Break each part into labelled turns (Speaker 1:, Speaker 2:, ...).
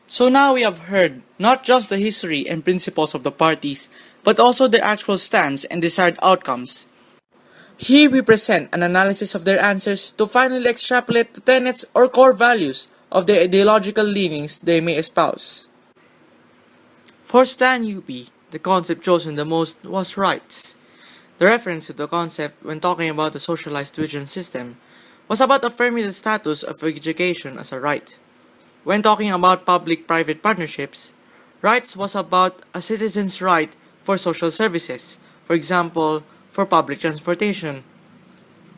Speaker 1: So now we have heard not just the history and principles of the parties, but also their actual stance and desired outcomes. Here we present an analysis of their answers to finally extrapolate the tenets or core values of the ideological leanings they may espouse. For Stan UP, the concept chosen the most was rights. The reference to the concept when talking about the socialized tuition system was about affirming the status of education as a right. When talking about public-private partnerships, rights was about a citizen's right for social services, for example, for public transportation.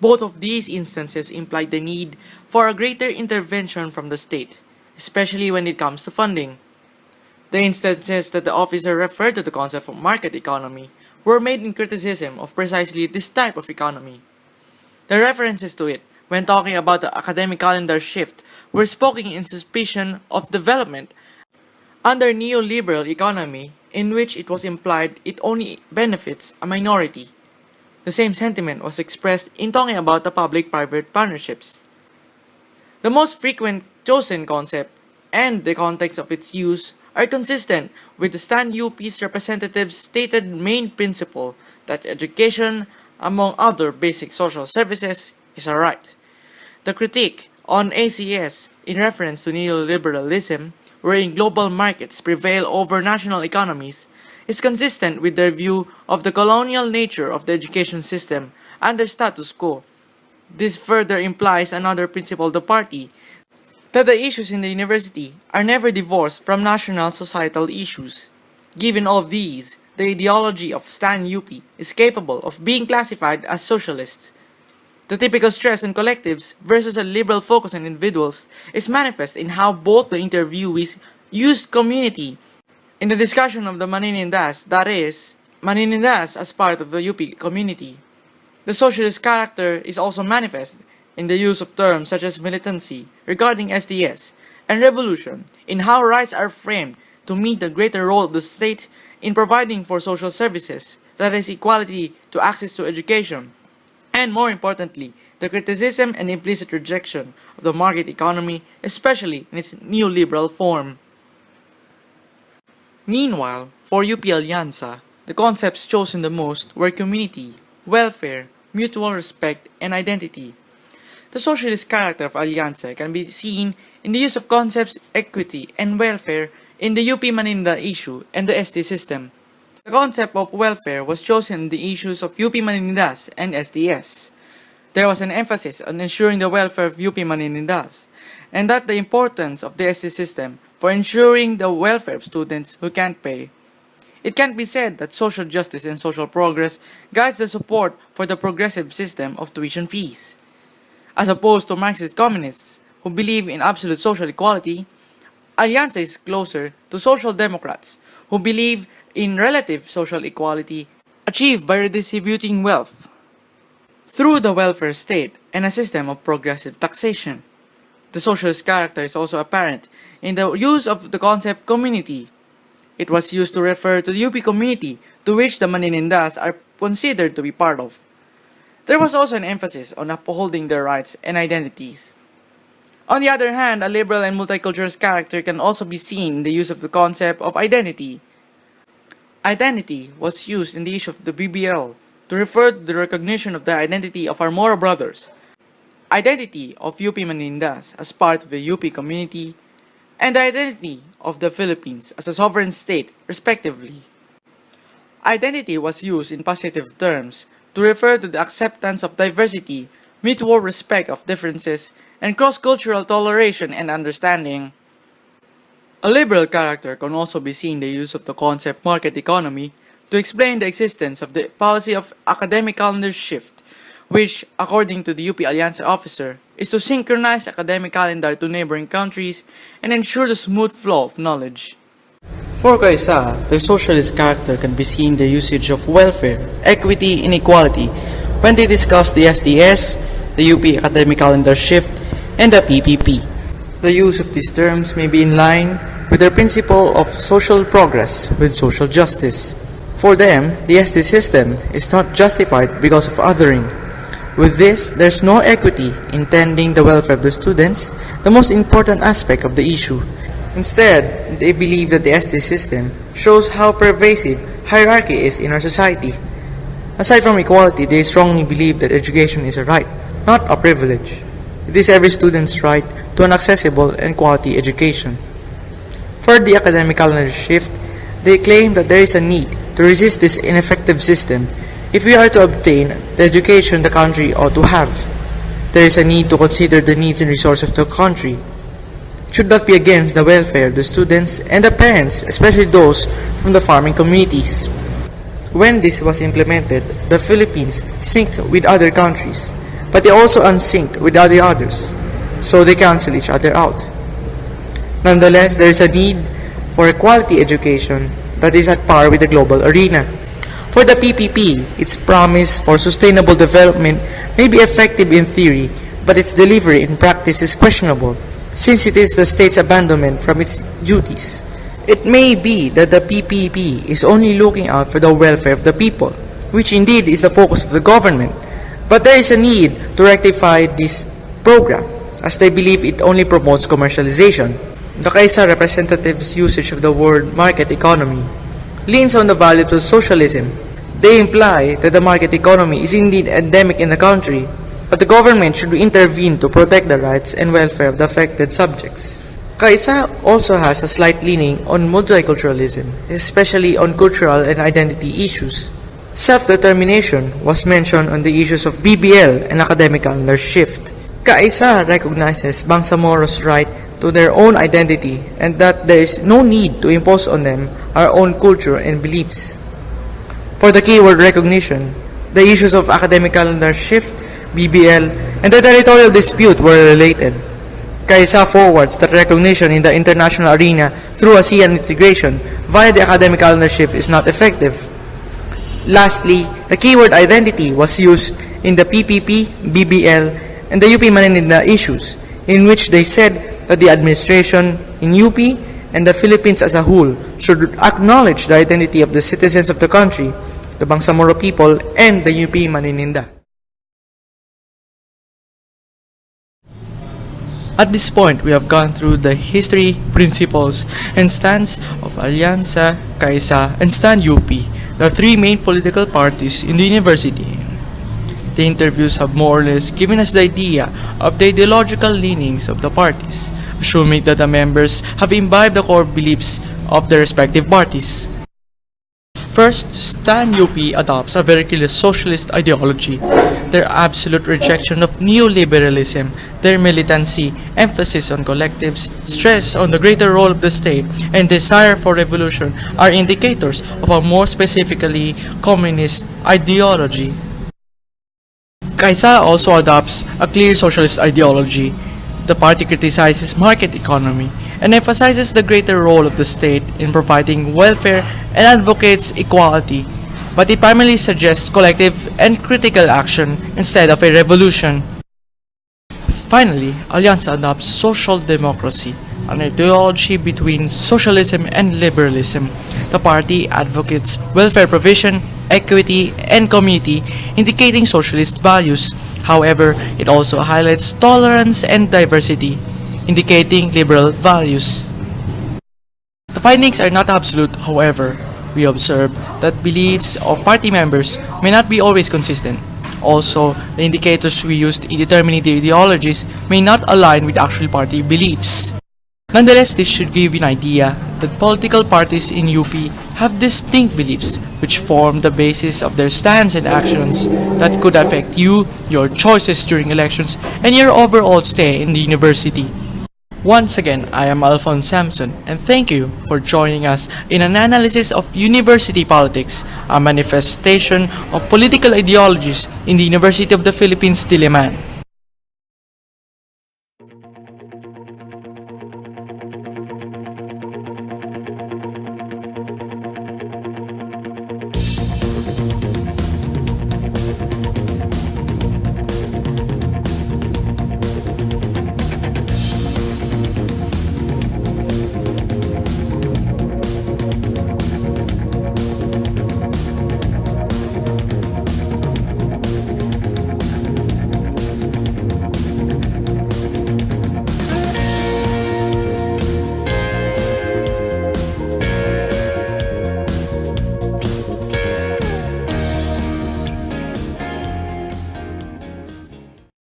Speaker 1: Both of these instances implied the need for a greater intervention from the state, especially when it comes to funding. The instances that the officer referred to the concept of market economy were made in criticism of precisely this type of economy. The references to it, when talking about the academic calendar shift, were spoken in suspicion of development under neoliberal economy in which it was implied it only benefits a minority. The same sentiment was expressed in talking about the public-private partnerships. The most frequent chosen concept and the context of its use are consistent with the Stan UP's representatives' stated main principle that education, among other basic social services, is a right. The critique on ACS in reference to neoliberalism, wherein global markets prevail over national economies, is consistent with their view of the colonial nature of the education system and their status quo. This further implies another principle of the party, that the issues in the university are never divorced from national societal issues. Given all these, the ideology of Stan UP is capable of being classified as socialist. The typical stress on collectives versus a liberal focus on individuals is manifest in how both the interviewees used community in the discussion of the Maninindas, that is, Maninindas as part of the UP community. The socialist character is also manifest in the use of terms such as militancy regarding SDS and revolution in how rights are framed to meet the greater role of the state in providing for social services, that is, equality to access to education, and more importantly, the criticism and implicit rejection of the market economy, especially in its neoliberal form. Meanwhile, for UP Alianza, the concepts chosen the most were community, welfare, mutual respect, and identity. The socialist character of Alianza can be seen in the use of concepts equity and welfare in the UP Maninda issue and the SD system. The concept of welfare was chosen in the issues of UP Maninindas and SDS. There was an emphasis on ensuring the welfare of UP Maninindas, and that the importance of the SD system for ensuring the welfare of students who can't pay. It can't be said that social justice and social progress guides the support for the progressive system of tuition fees. As opposed to Marxist communists who believe in absolute social equality, Alianza is closer to social democrats who believe in relative social equality achieved by redistributing wealth through the welfare state and a system of progressive taxation. The socialist character is also apparent in the use of the concept community. It was used to refer to the UP community to which the Maninindas are considered to be part of. There was also an emphasis on upholding their rights and identities. On the other hand, a liberal and multicultural character can also be seen in the use of the concept of identity. Identity was used in the issue of the BBL to refer to the recognition of the identity of our Moro brothers, identity of UP Manindas as part of the UP community, and the identity of the Philippines as a sovereign state, respectively. Identity was used in positive terms to refer to the acceptance of diversity, mutual respect of differences, and cross-cultural toleration and understanding. A liberal character can also be seen in the use of the concept market economy to explain the existence of the policy of academic calendar shift, which, according to the UP Alianza officer, is to synchronize academic calendar to neighboring countries and ensure the smooth flow of knowledge. For Kaisa, the socialist character can be seen in the usage of welfare, equity, and equality when they discuss the SDS, the UP academic calendar shift, and the PPP. The use of these terms may be in line with their principle of social progress with social justice. For them, the SD system is not justified because of othering. With this, there's no equity in tending the welfare of the students, the most important aspect of the issue.
Speaker 2: Instead, they believe that the ST system shows how pervasive hierarchy is in our society. Aside from equality, they strongly believe that education is a right, not a privilege. It is every student's right to an accessible and quality education. For the academic calendar shift, they claim that there is a need to resist this ineffective system if we are to obtain the education the country ought to have. There is a need to consider the needs and resources of the country. It should not be against the welfare of the students and the parents, especially those from the farming communities. When this was implemented, the Philippines synced with other countries, but they also unsynced with the others, so they cancel each other out. Nonetheless, there is a need for a quality education that is at par with the global arena. For the PPP, its promise for sustainable development may be effective in theory, but its delivery in practice is questionable, since it is the state's abandonment from its duties. It may be that the PPP is only looking out for the welfare of the people, which indeed is the focus of the government, but there is a need to rectify this program, as they believe it only promotes commercialization. The Kaisa representatives' usage of the word market economy leans on the values of socialism. They imply that the market economy is indeed endemic in the country, but the government should intervene to protect the rights and welfare of the affected subjects. Kaisa also has a slight leaning on multiculturalism, especially on cultural and identity issues. Self-determination was mentioned on the issues of BBL and academic calendar shift. Kaisa recognizes Bangsamoro's right to their own identity and that there is no need to impose on them our own culture and beliefs. For the keyword recognition, the issues of academic calendar shift, BBL, and the territorial dispute were related. Kaisa forwards that recognition in the international arena through ASEAN integration via the academic calendar shift is not effective. Lastly, the keyword identity was used in the PPP, BBL, and the UP Maninida issues, in which they said that the administration in UP and the Philippines as a whole should acknowledge the identity of the citizens of the country, the Bangsamoro people, and the UP Maninida. At this point, we have gone through the history, principles, and stance of Alianza, Kaisa, and Stand UP, the three main political parties in the university. The interviews have more or less given us the idea of the ideological leanings of the parties, assuming that the members have imbibed the core beliefs of their respective parties. First, Stan UP adopts a very clear socialist ideology. Their absolute rejection of neoliberalism, their militancy, emphasis on collectives, stress on the greater role of the state, and desire for revolution are indicators of a more specifically communist ideology. Kaisa also adopts a clear socialist ideology. The party criticizes market economy and emphasizes the greater role of the state in providing welfare and advocates equality, but it primarily suggests collective and critical action instead of a revolution. Finally, Alianza adopts social democracy, an ideology between socialism and liberalism. The party advocates welfare provision, equity, and community, indicating socialist values. However, it also highlights tolerance and diversity, indicating liberal values. The findings are not absolute, however. We observe that beliefs of party members may not be always consistent. Also, the indicators we used in determining the ideologies may not align with actual party beliefs. Nonetheless, this should give you an idea that political parties in UP have distinct beliefs which form the basis of their stance and actions that could affect you, your choices during elections, and your overall stay in the university. Once again, I am Alphonse Samson, and thank you for joining us in an analysis of university politics, a manifestation of political ideologies in the University of the Philippines, Diliman.